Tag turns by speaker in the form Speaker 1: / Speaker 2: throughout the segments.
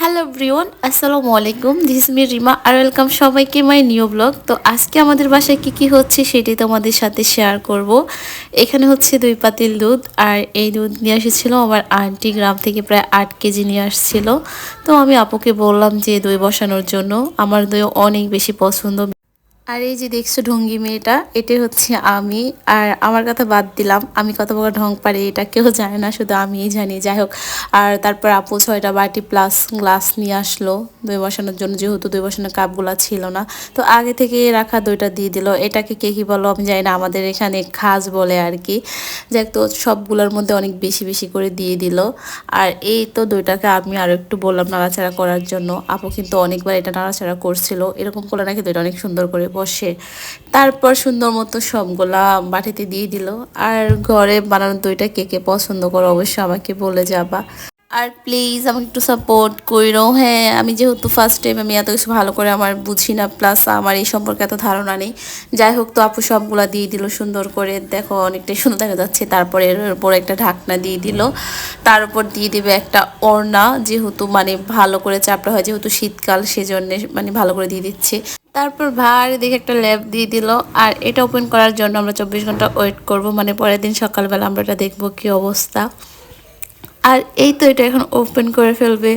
Speaker 1: Hello everyone, আসসালামু আলাইকুম। This is me Rima আর ওয়েলকাম সবাইকে মাই নিউ ব্লগ। তো আজকে আমাদের বাসায় কি হচ্ছে সেটাই তোমাদের সাথে শেয়ার করব। এখানে হচ্ছে 2 পাতিল দুধ, আর এই দুধ নিয়ে এসেছিল আমার আন্টি গ্রাম থেকে, প্রায় 8 কেজি নিয়ে আসছিল। তো আমি আপুকে বললাম যে দই বসানোর জন্য, আমার দই অনেক বেশি পছন্দ। আর এই যে দেখছো ঢঙ্গি মেয়েটা, এটাই হচ্ছে আমি। আর আমার কথা বাদ দিলাম, আমি কত বড় ঢং পারি এটা কেউ জানে না, শুধু আমিই জানি। যাই হোক, আর তারপর আপু 6টা বাটি প্লাস গ্লাস নিয়ে আসলো দই বসানোর জন্য, যেহেতু দই বসানোর কাপগুলো ছিল না। তো আগে থেকে রাখা দইটা দিয়ে দিল। এটাকে কে কী বলো আমি জানি না, আমাদের এখানে খাজ বলে আর কি। যাই হোক, তো সবগুলোর মধ্যে অনেক বেশি বেশি করে দিয়ে দিল। আর এই তো দইটাকে আমি আরও একটু বললাম নাড়াচাড়া করার জন্য। আপু কিন্তু অনেকবার এটা নাড়াচাড়া করছিল, এরকম করলে নাকি দইটা অনেক সুন্দর করে বসে। তারপর সুন্দর মতো সবগুলা বাটিতে দিয়ে দিল। আর ঘরে বানানো দইটা কে কে পছন্দ করো অবশ্যই আমাকে বলে যাবা। আর প্লিজ আমাকে একটু সাপোর্ট কইরো। হ্যাঁ, আমি যেহেতু ফার্স্ট টাইম, আমি এত কিছু ভালো করে আমার বুঝি না, প্লাস আমার এই সম্পর্কে এত ধারণা নেই। যাই হোক, তো আপু সবগুলা দিয়ে দিল সুন্দর করে, দেখো অনেকটাই সুন্দর দেখা যাচ্ছে। তারপরে এর উপর একটা ঢাকনা দিয়ে দিল, তার উপর দিয়ে দিবে একটা ওড়না, যেহেতু মানে ভালো করে চাপড়া হয়, যেহেতু শীতকাল সেজন্য মানে ভালো করে দিয়ে দিচ্ছে। তারপর ভারী দেখে একটা ল্যাব দিয়ে দিল। আর এটা ওপেন করার জন্য আমরা 24 ঘন্টা ওয়েট করব, মানে পরের দিন সকালবেলা আমরা এটা দেখবো কী অবস্থা। আর এই তো এটা এখন ওপেন করে ফেলবে।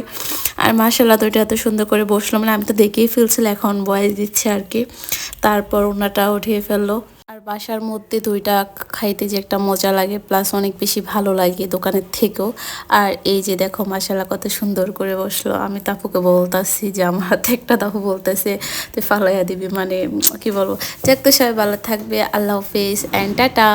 Speaker 1: আর মাশাআল্লাহ, তো এটা এত সুন্দর করে বসলো, মানে আমি তো দেখেই ফেলছিলাম, এখন বয়স দিচ্ছে আর কি। তারপর ওনাটা উঠিয়ে ফেললো। আর বাসার মধ্যে দইটা খাইতে যে একটা মজা লাগে, প্লাস অনেক বেশি ভালো লাগে দোকানের থেকেও। আর এই যে দেখো মাশাআল্লাহ কত সুন্দর করে বসলো। আমি তাপুকে বলতেছি যে আমার হাতে একটা, তাপু বলতেছে তুই ফালাইয়া দিবি, মানে কি বলবো। যাক, তো সবাই ভালো থাকবে। আল্লাহ হাফেজ অ্যান্ড টাটা।